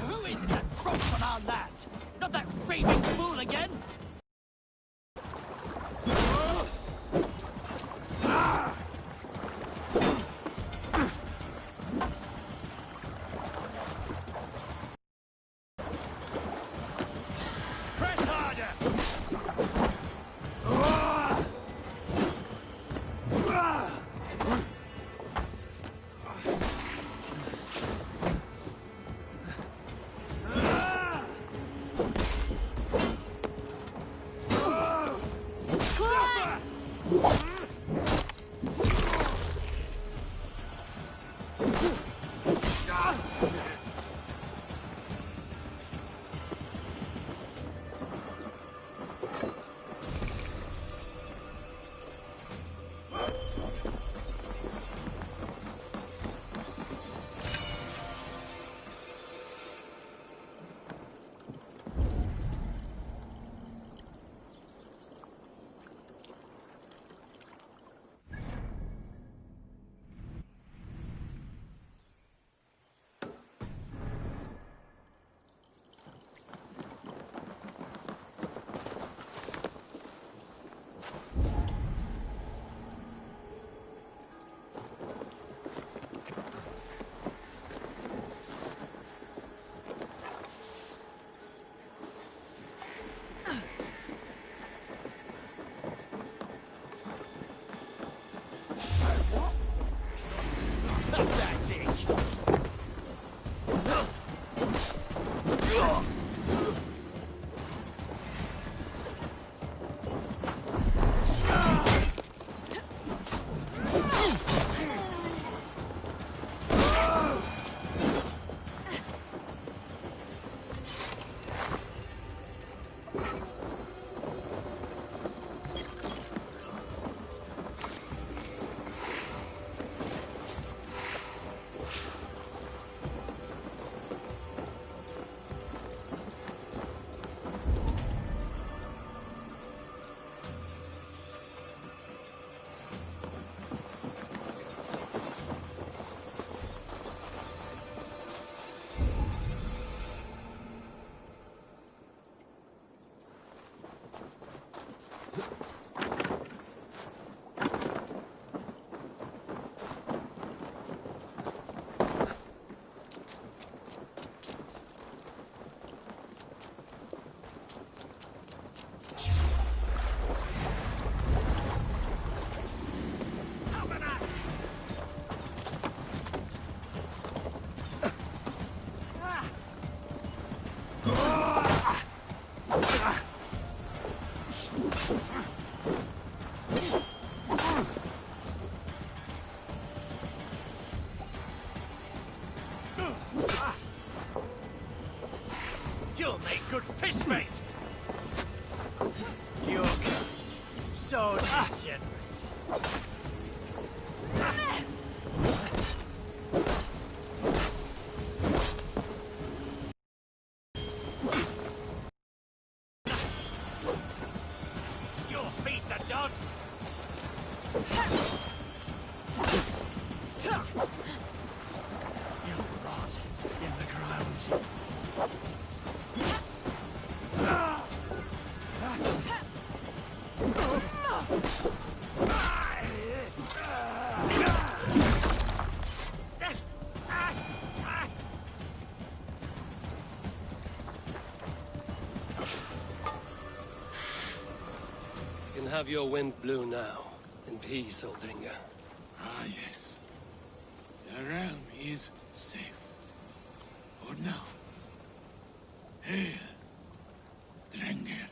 Who is it that fronts on our land? Not that raving fool again? Press harder! Pathetic! You'll make good fish bait! You're good. So generous. You'll feed the dogs! You'll rot in the ground. You can have your wind blow now. In peace, Aldringa. Ah, yes. The realm is safe. For now. Hail, Drenger.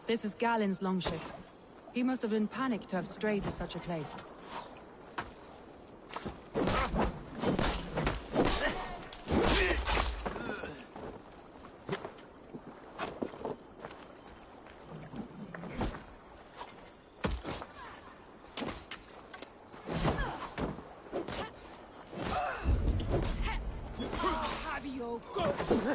This is Galen's longship. He must have been panicked to have strayed to such a place. Have your goods!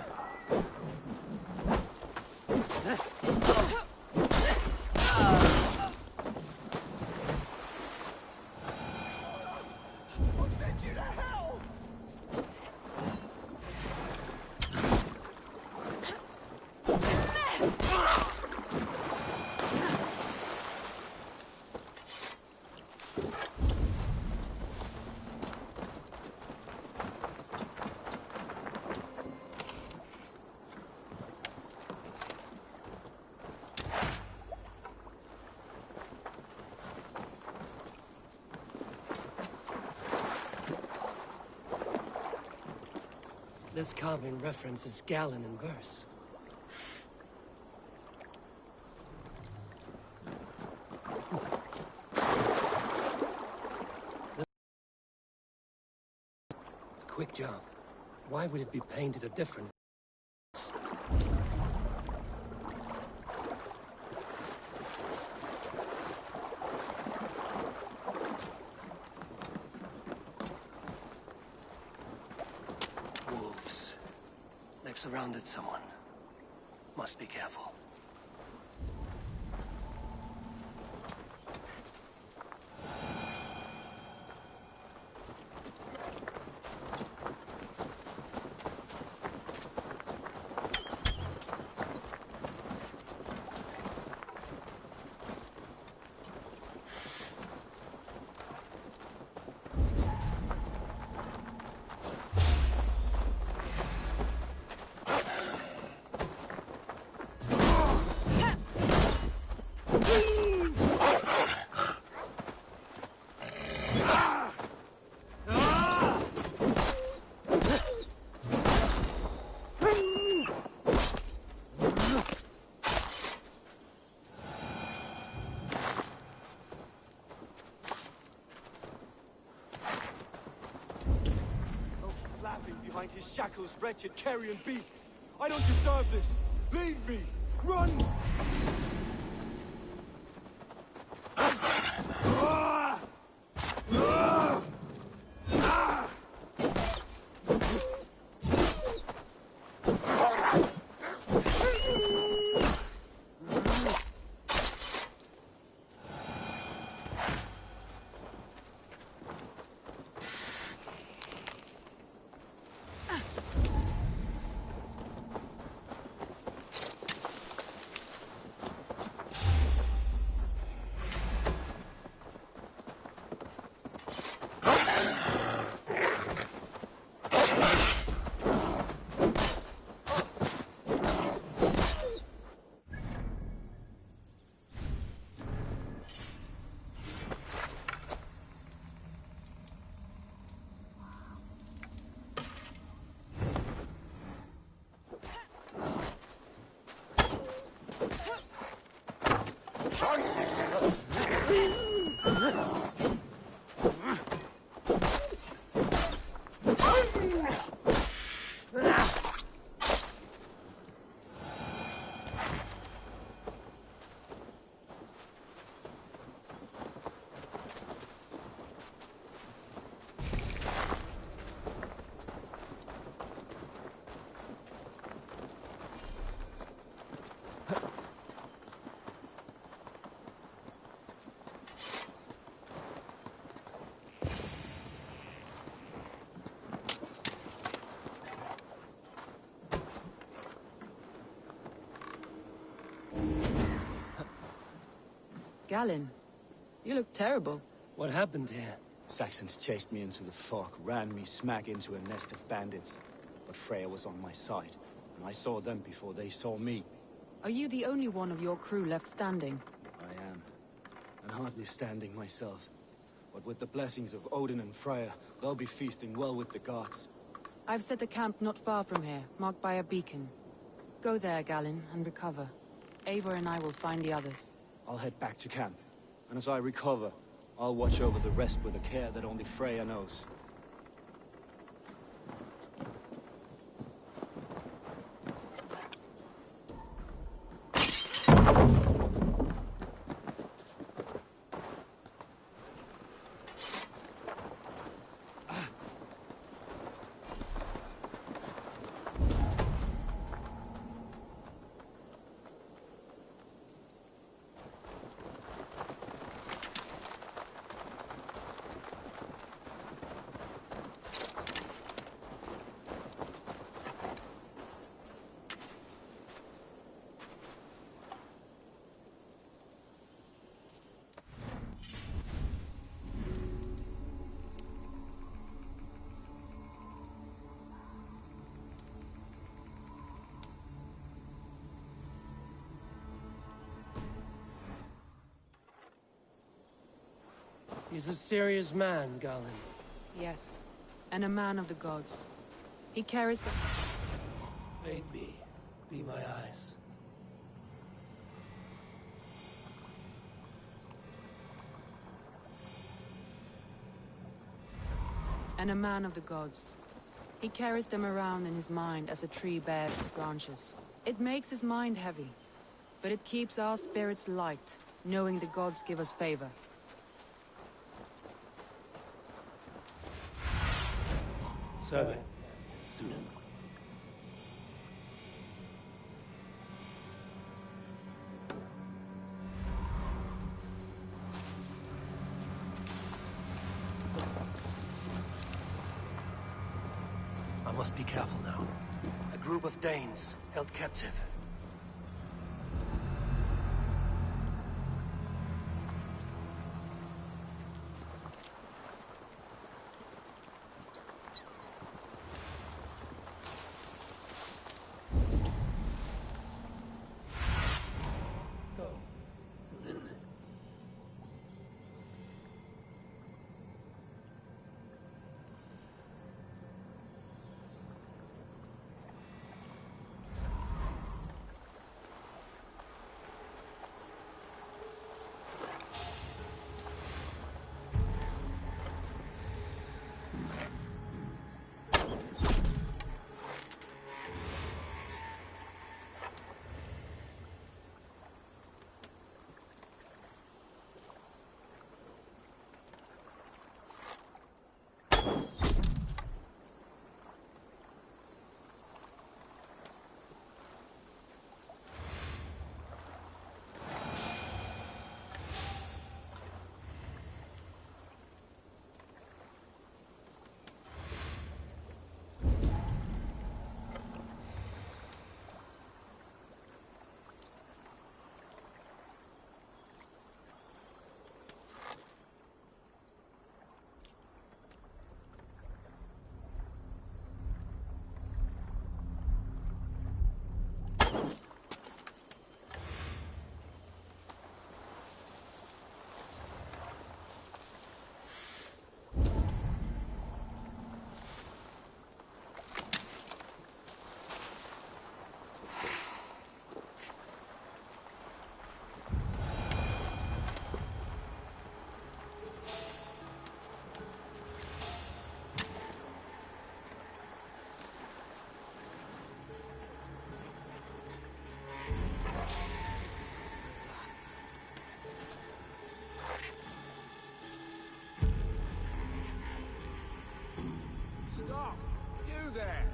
This carving references Galen in verse. A quick job. Why would it be painted a different? Wolves. They've surrounded someone. Must be careful. Behind his shackles, wretched carrion beasts. I don't deserve this. Leave me. Run! Galen, you look terrible. What happened here? Saxons chased me into the fog, ran me smack into a nest of bandits. But Freya was on my side, and I saw them before they saw me. Are you the only one of your crew left standing? I am. And hardly standing myself. But with the blessings of Odin and Freya, they'll be feasting well with the gods. I've set a camp not far from here, marked by a beacon. Go there, Galen, and recover. Eivor and I will find the others. I'll head back to camp, and as I recover, I'll watch over the rest with a care that only Freya knows. He's a serious man, Galen. Yes, and a man of the gods. He carries the... Aid me. Be my eyes. And a man of the gods. He carries them around in his mind as a tree bears its branches. It makes his mind heavy, but it keeps our spirits light, knowing the gods give us favor. Servant. Sunan. I must be careful now. A group of Danes held captive. Stop! You there!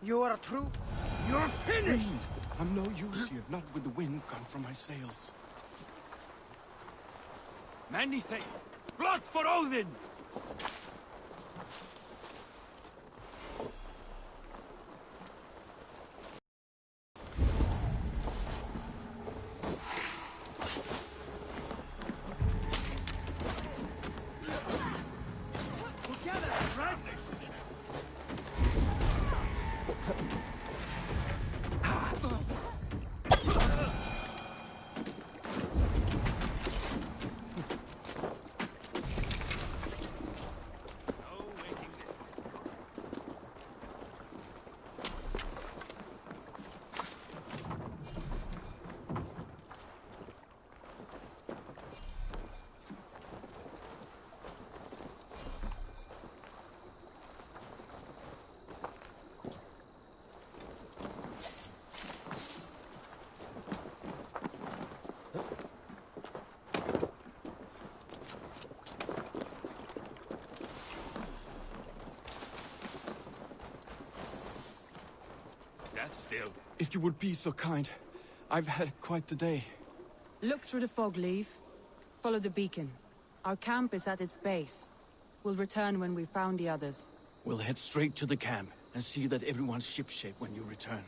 You are true. You're finished! I'm no use here, not with the wind gone from my sails. Many things. Blood for Odin! Still. If you would be so kind. I've had quite the day. Look through the fog, Leave. Follow the beacon. Our camp is at its base. We'll return when we've found the others. We'll head straight to the camp and see that everyone's shipshape when you return.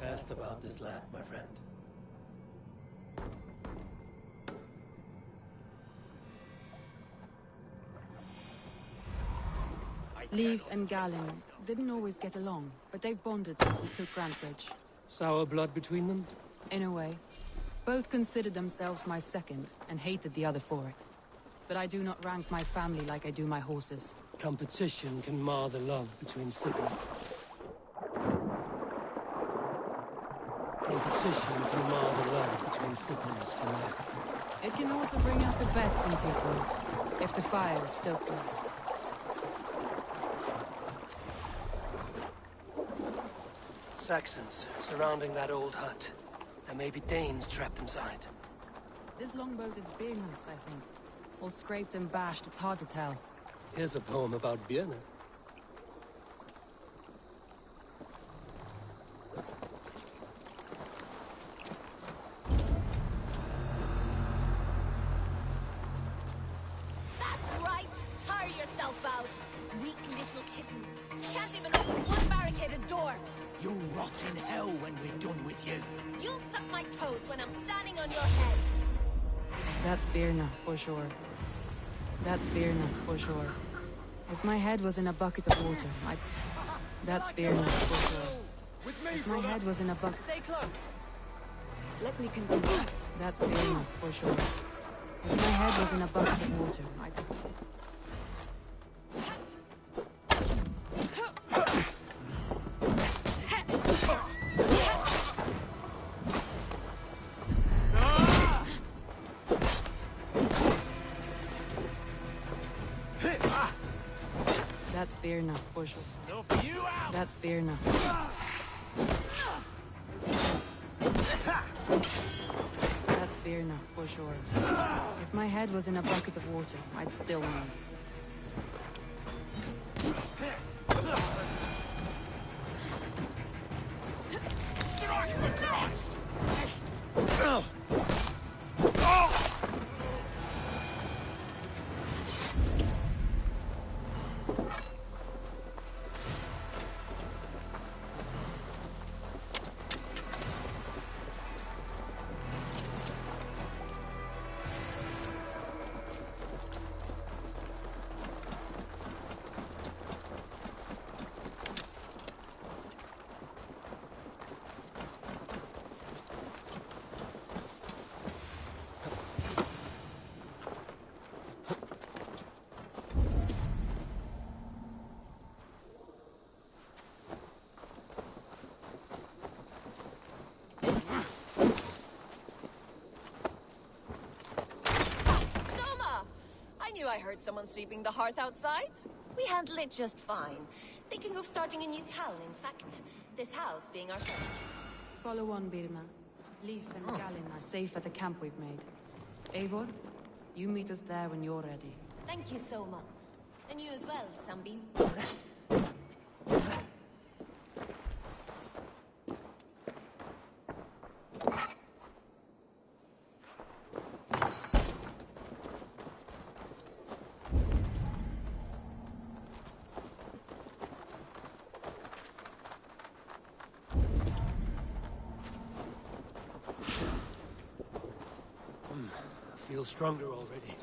Cast about this land, my friend. Leave and Galen didn't always get along, but they've bonded since we took Grantbridge. Sour blood between them? In a way. Both considered themselves my second, and hated the other for it. But I do not rank my family like I do my horses. Competition can mar the love between siblings. Competition can mar the love between siblings for life. It can also bring out the best in people, if the fire is stoked right. Saxons surrounding that old hut. There may be Danes trapped inside. This longboat is Birnus, I think. All scraped and bashed, it's hard to tell. Here's a poem about Birna. That's right! Tire yourself out! Weak little kittens. Can't even open one barricaded door! You'll rot in hell when we're done with you. You'll suck my toes when I'm standing on your head! That's Birna, for sure. That's Birna, for sure. If my head was in a bucket of water, I'd... That's Birna, for sure. If my head was in a bucket... Stay close! Let me continue. That's Birna, for sure. If my head was in a bucket of water, I'd... That's Birna, for sure. That's Birna. That's Birna, for sure. If my head was in a bucket of water, I'd still know. I heard someone sweeping the hearth outside. We handle it just fine. Thinking of starting a new town, in fact. This house being our first. Follow on, Birna. Leif and Gallin are safe at the camp we've made. Eivor, you meet us there when you're ready. Thank you so much. And you as well, Sunbeam. I feel stronger already.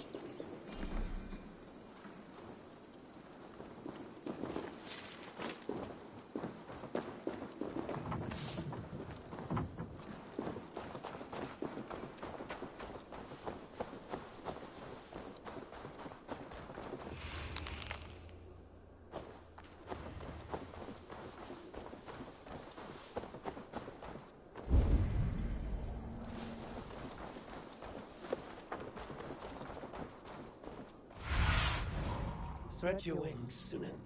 Stretch your wings, Sunan.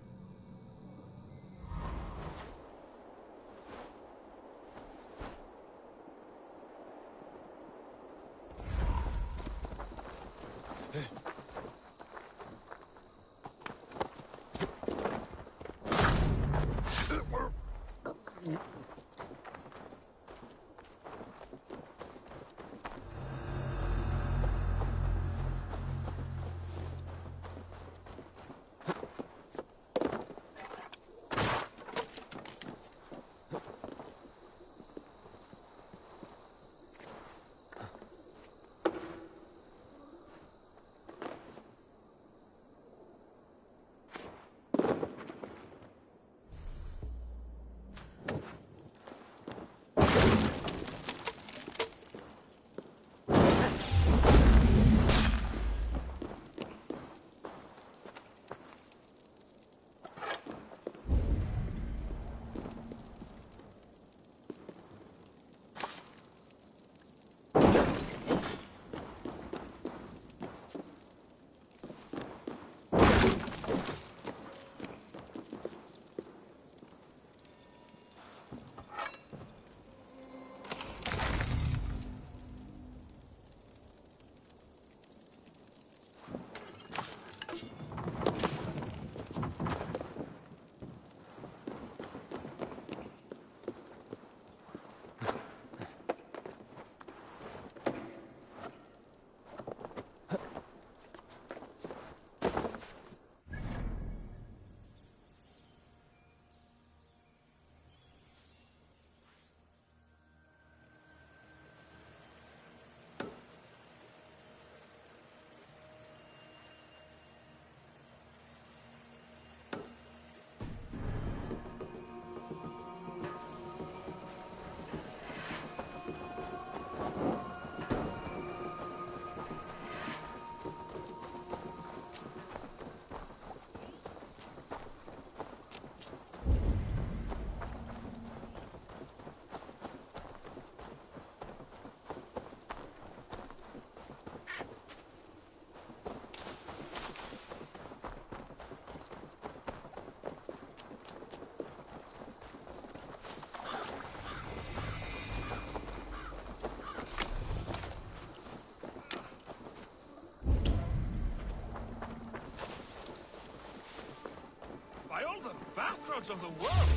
Backroads of the world!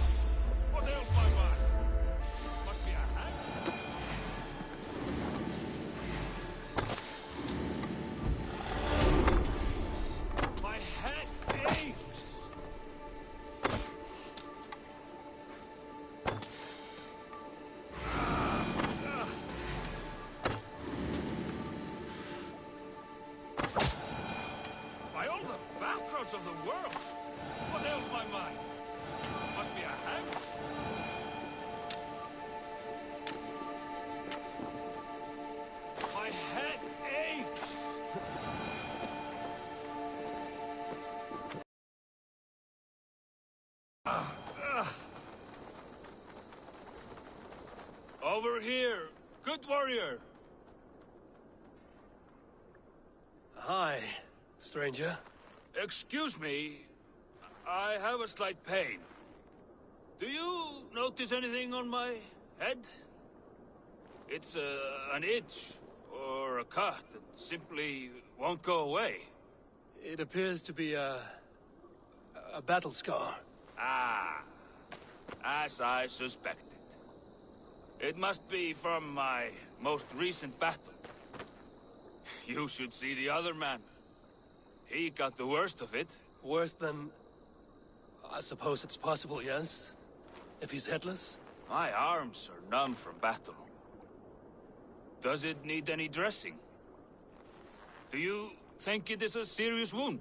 What ails my mind? Must be a hag. My head aches! By all the backroads of the world! What ails my mind? Must be a hag? My head aches! Over here, good warrior. Hi, stranger? Excuse me. I have a slight pain. Do you notice anything on my head? It's an itch or a cut that simply won't go away. It appears to be a battle scar. Ah, as I suspected. It must be from my most recent battle. You should see the other man. He got the worst of it. Worse than... I suppose it's possible, yes? If he's headless? My arms are numb from battle. Does it need any dressing? Do you think it is a serious wound?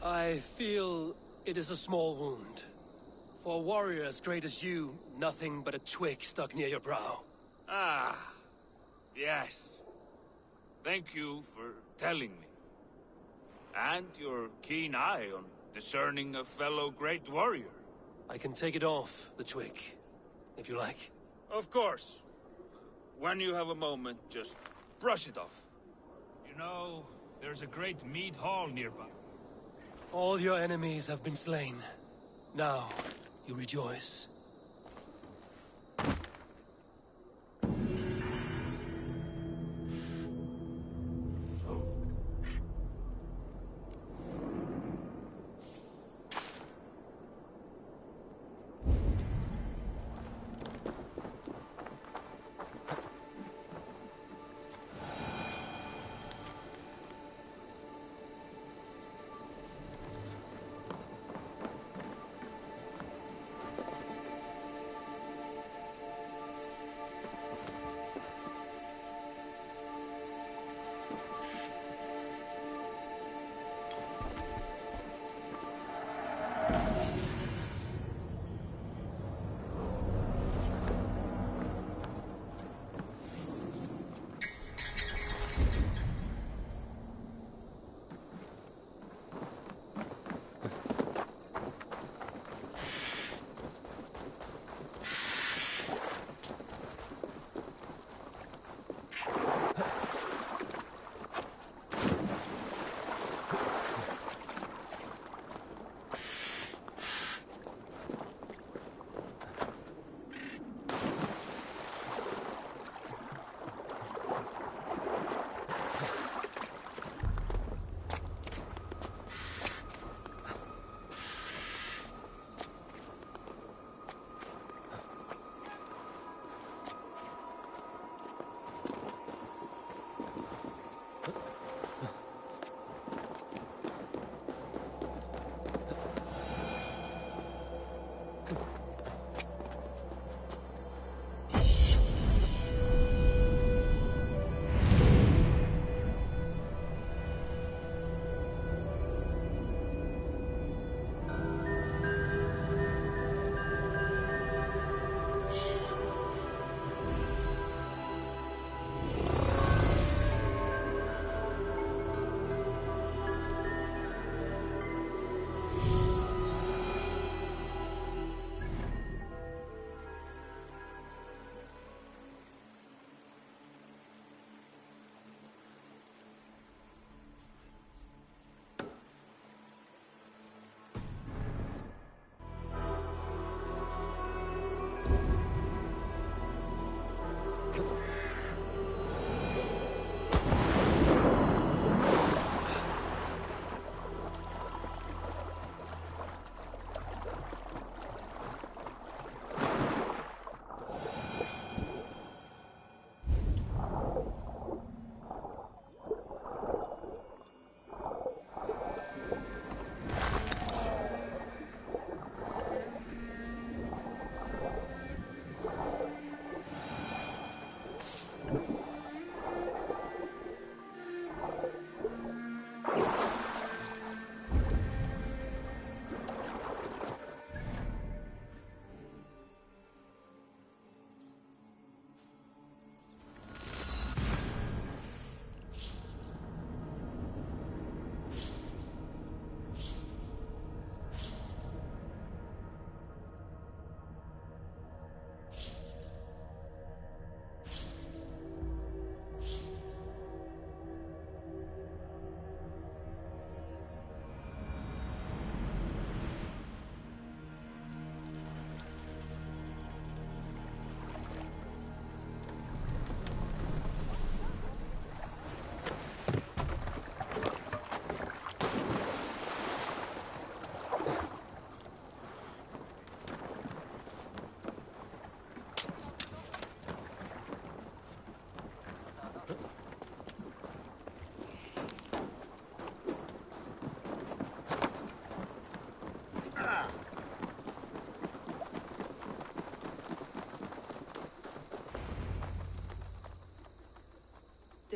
I feel it is a small wound. For a warrior as great as you, nothing but a twig stuck near your brow. Ah, yes. Thank you for telling me. And your keen eye on discerning a fellow great warrior. I can take it off, the twig, if you like. Of course. When you have a moment, just brush it off. You know, there's a great mead hall nearby. All your enemies have been slain. Now, you rejoice.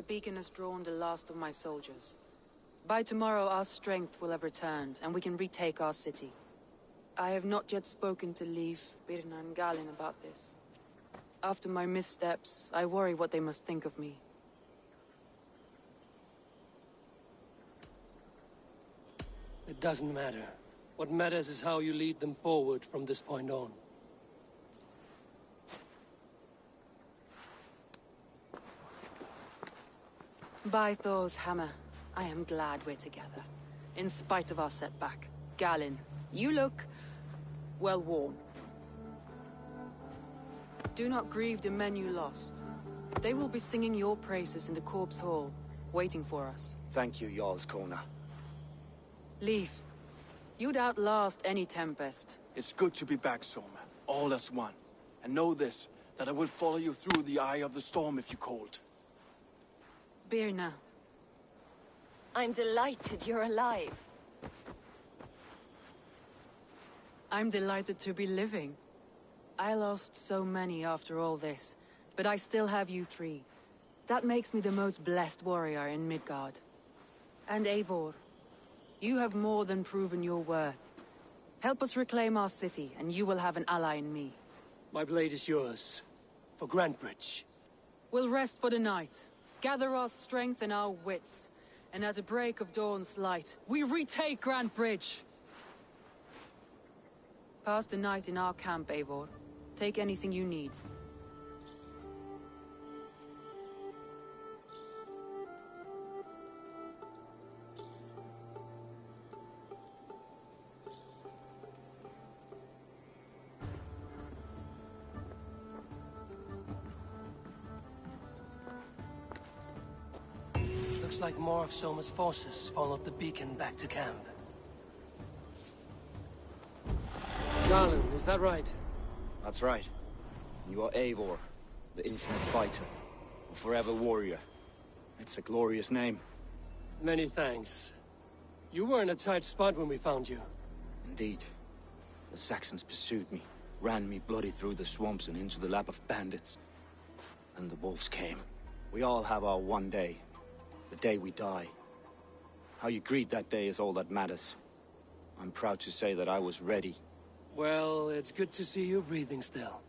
the beacon has drawn the last of my soldiers. By tomorrow our strength will have returned, and we can retake our city. I have not yet spoken to Leif, Birna and Galin about this. After my missteps, I worry what they must think of me. It doesn't matter. What matters is how you lead them forward from this point on. By Thor's hammer, I am glad we're together. In spite of our setback. Galin, you look... well worn. Do not grieve the men you lost. They will be singing your praises in the Corpse Hall, waiting for us. Thank you, Jarl's Kona. Leif, you'd outlast any tempest. It's good to be back, Soma. All as one. And know this, that I will follow you through the eye of the storm if you called. Birna. I'm delighted you're alive. I'm delighted to be living. I lost so many after all this, but I still have you three. That makes me the most blessed warrior in Midgard. And Eivor, you have more than proven your worth. Help us reclaim our city, and you will have an ally in me. My blade is yours. For Grantbridge. We'll rest for the night, gather our strength and our wits, and at the break of dawn's light, we retake Grantbridge! Pass the night in our camp, Eivor. Take anything you need. Looks like more of Soma's forces followed the beacon back to camp. Garland, is that right? That's right. You are Eivor, the infinite fighter, a forever warrior. It's a glorious name. Many thanks. You were in a tight spot when we found you. Indeed. The Saxons pursued me, ran me bloody through the swamps and into the lap of bandits. And the wolves came. We all have our one day. The day we die. How you greet that day is all that matters. I'm proud to say that I was ready. Well, it's good to see you breathing still.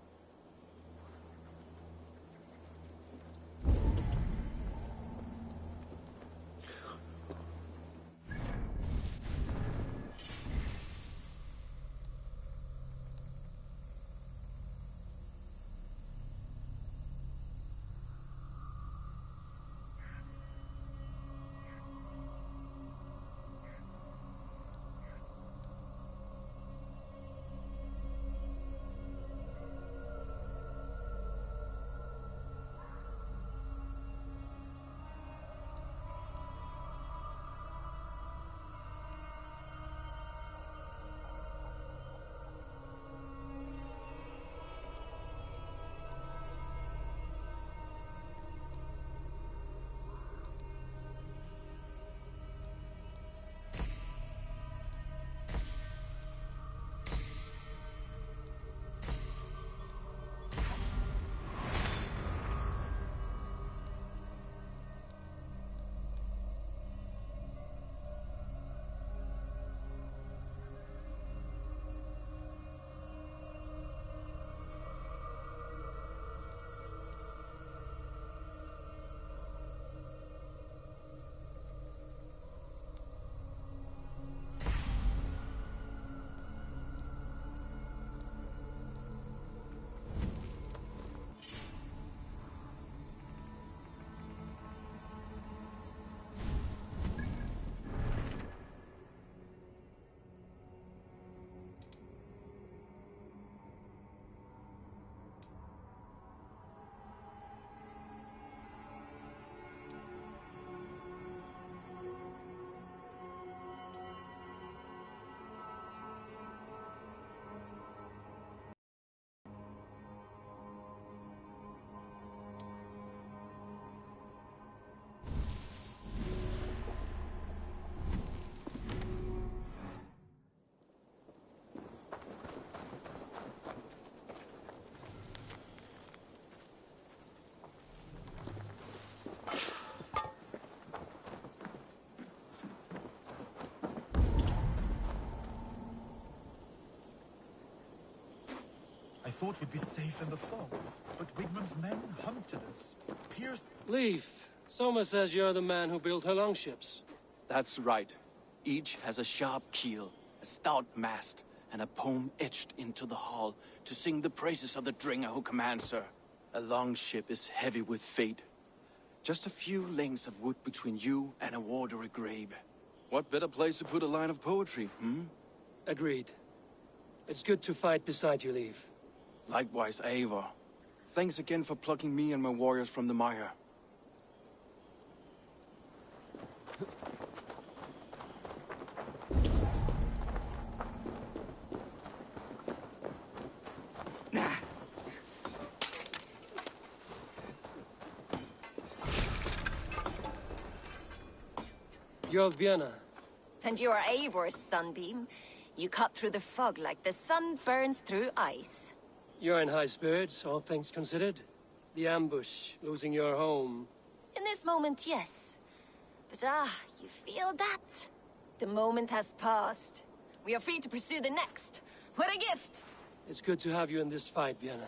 thought we'd be safe in the fog, but Wigmund's men hunted us, pierced... Leaf, Soma says you're the man who built her longships. That's right. Each has a sharp keel, a stout mast, and a poem etched into the hull to sing the praises of the Dringer who commands her. A longship is heavy with fate. Just a few lengths of wood between you and a watery grave. What better place to put a line of poetry, hmm? Agreed. It's good to fight beside you, Leaf. Likewise, Eivor. Thanks again for plucking me and my warriors from the mire. You're Vienna. And you are Eivor's sunbeam. You cut through the fog like the sun burns through ice. You're in high spirits, all things considered. The ambush, losing your home. In this moment, yes. But you feel that? The moment has passed. We are free to pursue the next. What a gift! It's good to have you in this fight, Vienna.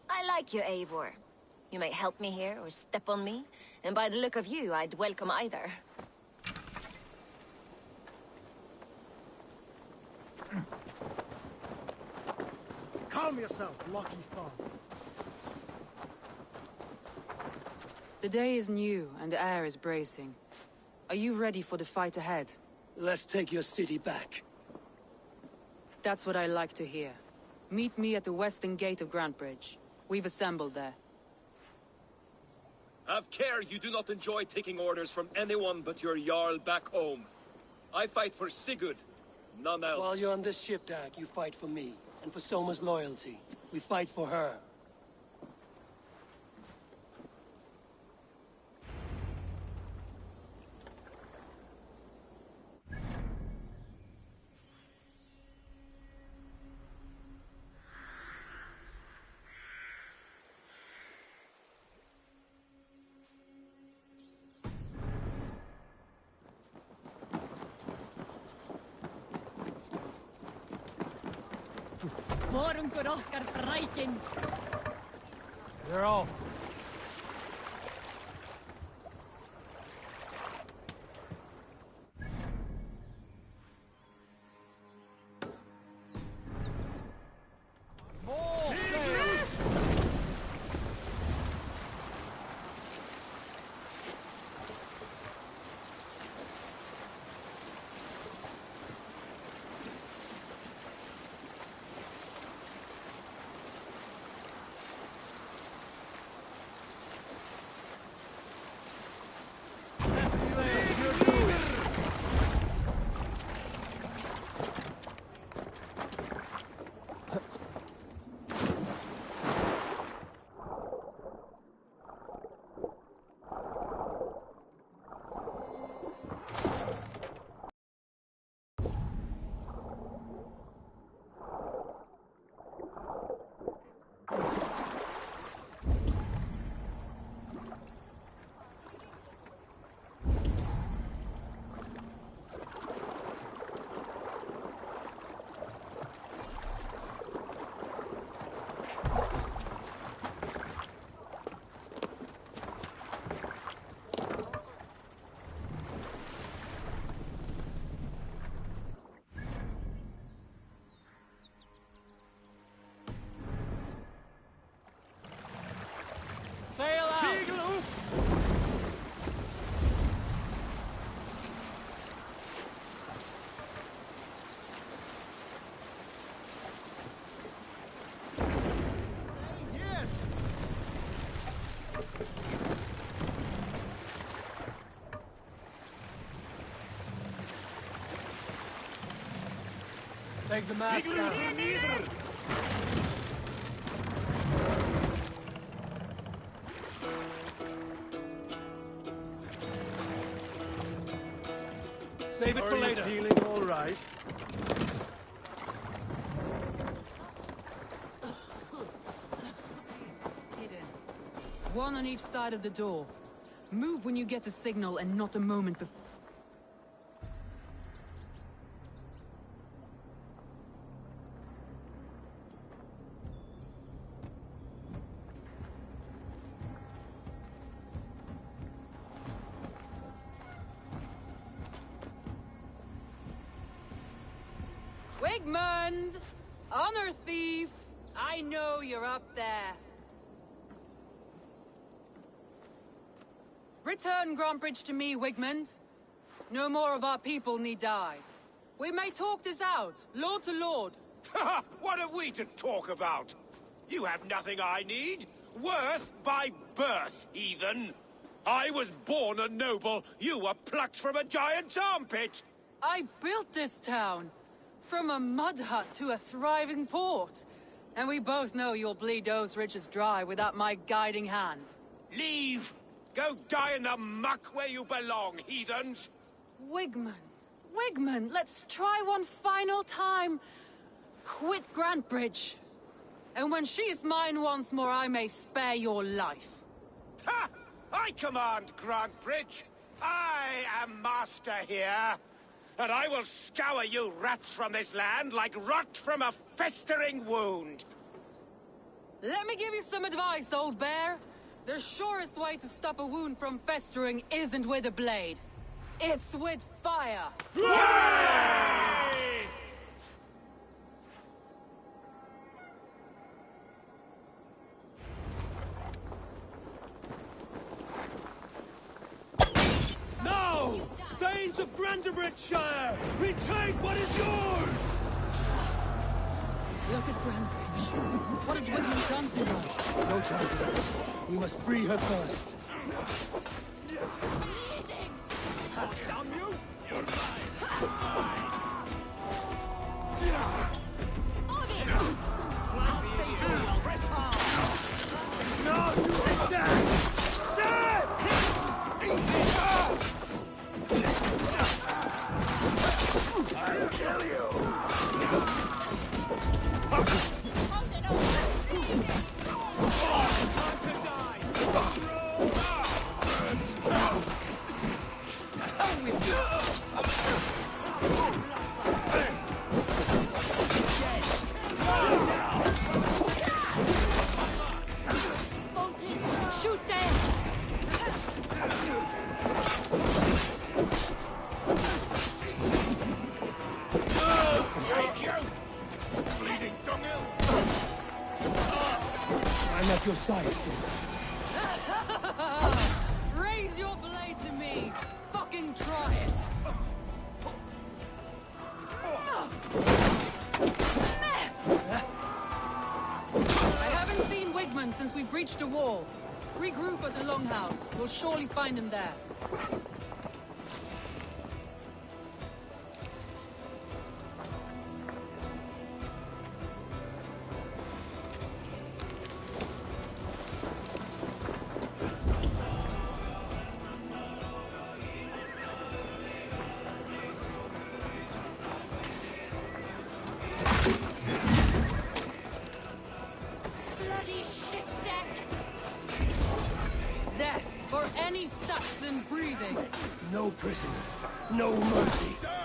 I like you, Eivor. You may help me here or step on me, and by the look of you, I'd welcome either. Calm yourself, lucky star. The day is new, and the air is bracing. Are you ready for the fight ahead? Let's take your city back. That's what I like to hear. Meet me at the western gate of Grantbridge. We've assembled there. Have care you do not enjoy taking orders from anyone but your Jarl back home. I fight for Sigurd, none else. While you're on this ship, Dag, you fight for me. And for Soma's loyalty. We fight for her. You're off. Sail out! Take the mast down. Save it for later. Are you feeling all right? Hidden. One on each side of the door. Move when you get the signal and not a moment before. Wigmund! Honor thief! I know you're up there. Return Grantbridge to me, Wigmund. No more of our people need die. We may talk this out, lord to lord. What have we to talk about? You have nothing I need. Worth by birth, heathen. I was born a noble. You were plucked from a giant's armpit. I built this town. From a mud hut to a thriving port. And we both know you'll bleed those riches dry without my guiding hand. Leave! Go die in the muck where you belong, heathens! Wigmund, Wigmund, let's try one final time. Quit Grantbridge. And when she is mine once more, I may spare your life. Ha! I command Grantbridge. I am master here. And I will scour you rats from this land like rot from a festering wound. Let me give you some advice, old bear. The surest way to stop a wound from festering isn't with a blade. It's with fire. Hooray! Now! Thanes of Grantebridgeshire! Retake what is yours! Look at Grantbridge. What has Wigmund done to her? No time for that. We must free her first. Damn you! You're mine! Flank stay true, press hard! No! It's dead! Dead! I'll kill you! Shoot them! Take you! Bleeding dunghill! I'm at your side, sir. Raise your blade to me! Fucking try it! I haven't seen Wigmund since we breached the wall. Regroup at the Longhouse. We'll surely find him there. Bloody shitsack! Death for any Saxon breathing! No prisoners, no mercy. Get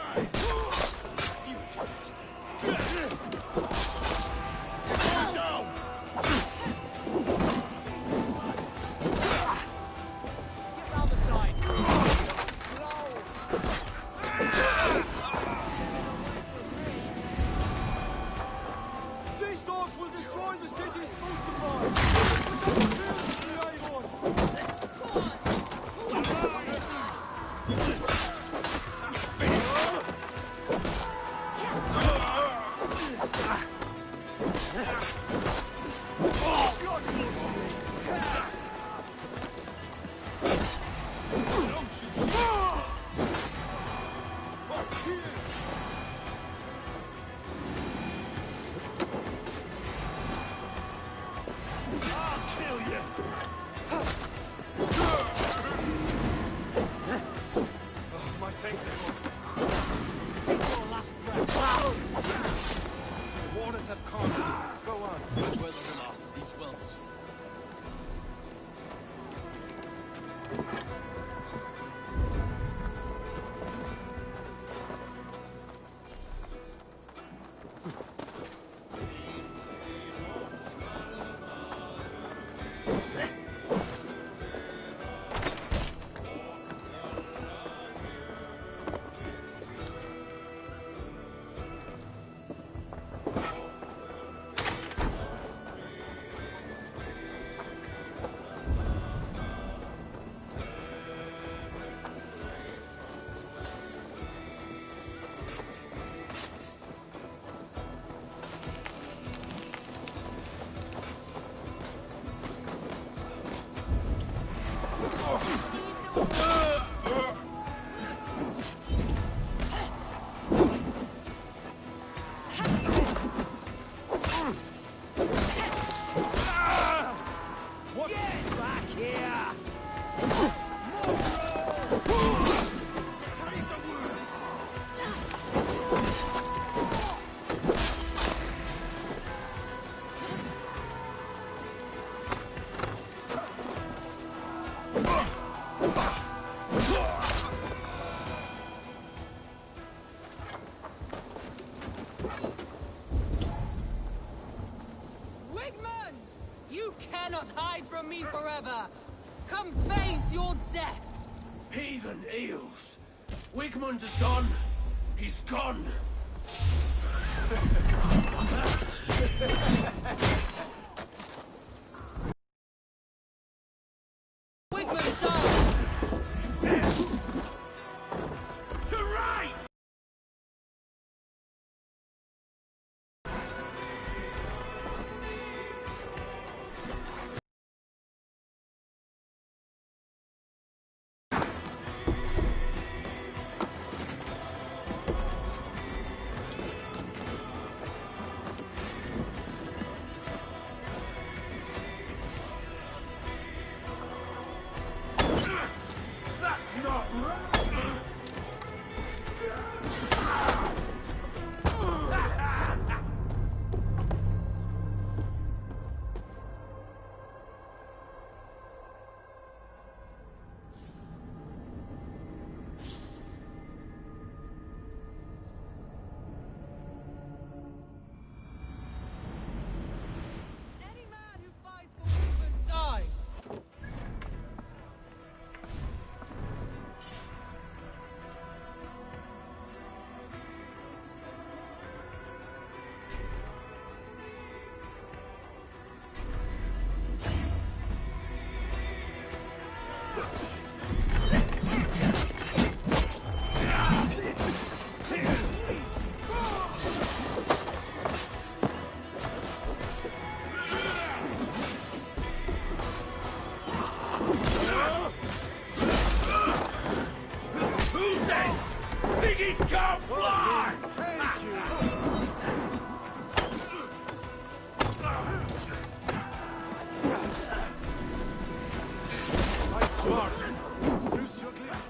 round the side! These dogs will destroy the city's food supply! Come face your death! Heathen eels. Wigmund is gone. He's gone. Wigmund dies! To right! That's not right! Any man who fights for Wigmund dies! Tuesday! Piggies can't fly! Fight smart. Use your glove.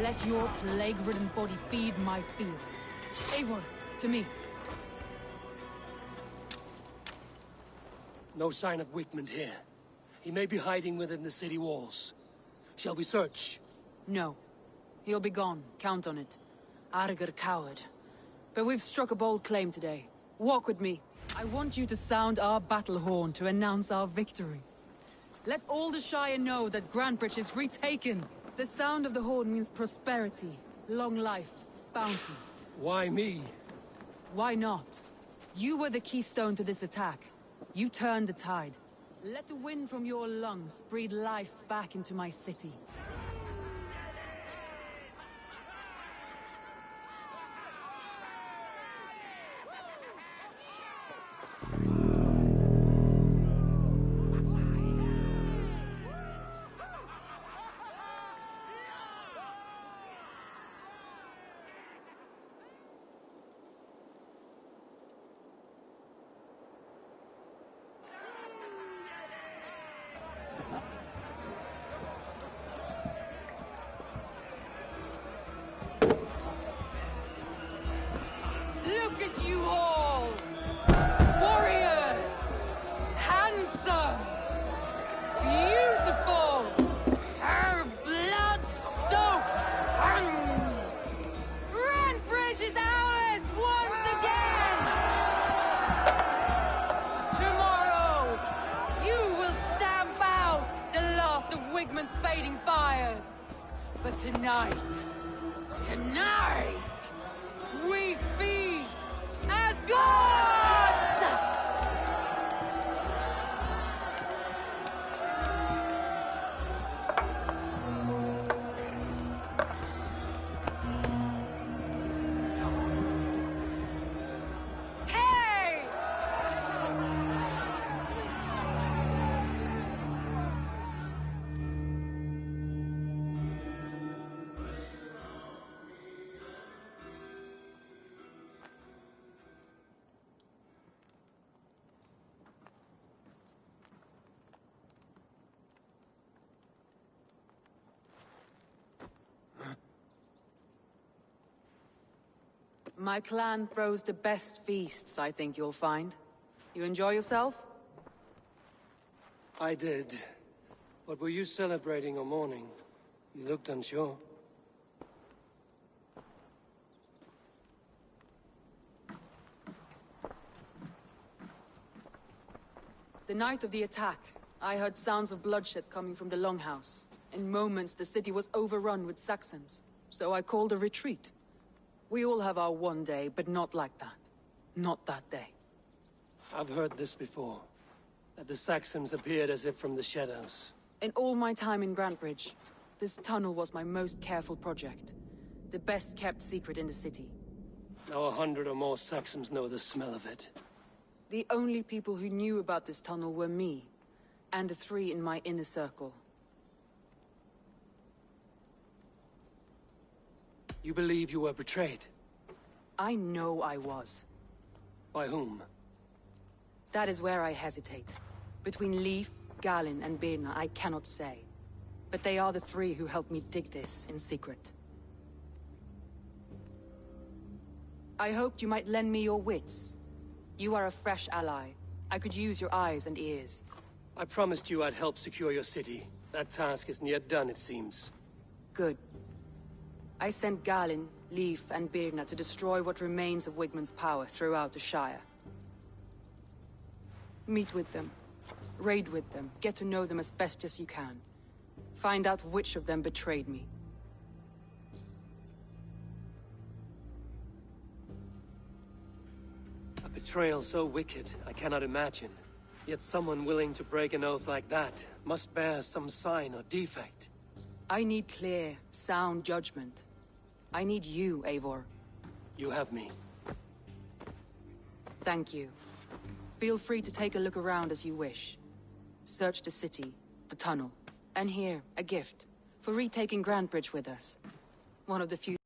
Let your plague-ridden body feed my fields. Eivor, to me. No sign of Wigmund here. He may be hiding within the city walls. Shall we search? No. He'll be gone. Count on it. Arger coward. But we've struck a bold claim today. Walk with me. I want you to sound our battle horn to announce our victory. Let all the Shire know that Grantbridge is retaken. The sound of the horn means prosperity, long life, bounty. Why me? Why not? You were the keystone to this attack. You turned the tide. Let the wind from your lungs breathe life back into my city. Look at you all! Warriors! Handsome! Beautiful! Our blood-soaked! Grantbridge is ours once again! Tomorrow, you will stamp out the last of Wigmund's fading fires. But tonight, we feast as gods! Hey! My clan throws the best feasts, I think you'll find. You enjoy yourself? I did. But were you celebrating or mourning? You looked unsure. The night of the attack, I heard sounds of bloodshed coming from the Longhouse. In moments, the city was overrun with Saxons, so I called a retreat. We all have our one day, but not like that. Not that day. I've heard this before. That the Saxons appeared as if from the shadows. In all my time in Grantbridge, this tunnel was my most careful project. The best kept secret in the city. Now 100 or more Saxons know the smell of it. The only people who knew about this tunnel were me, and the 3 in my inner circle. You believe you were betrayed? I know I was. By whom? That is where I hesitate. Between Leif, Galin, and Birna, I cannot say. But they are the 3 who helped me dig this in secret. I hoped you might lend me your wits. You are a fresh ally. I could use your eyes and ears. I promised you I'd help secure your city. That task isn't yet done, it seems. Good. I sent Galin, Leif, and Birna to destroy what remains of Wigmund's power throughout the Shire. Meet with them. Raid with them. Get to know them as best as you can. Find out which of them betrayed me. A betrayal so wicked, I cannot imagine. Yet someone willing to break an oath like that must bear some sign or defect. I need clear, sound judgment. I need you, Eivor. You have me. Thank you. Feel free to take a look around as you wish. Search the city, the tunnel, and here, a gift, for retaking Grantbridge with us. One of the few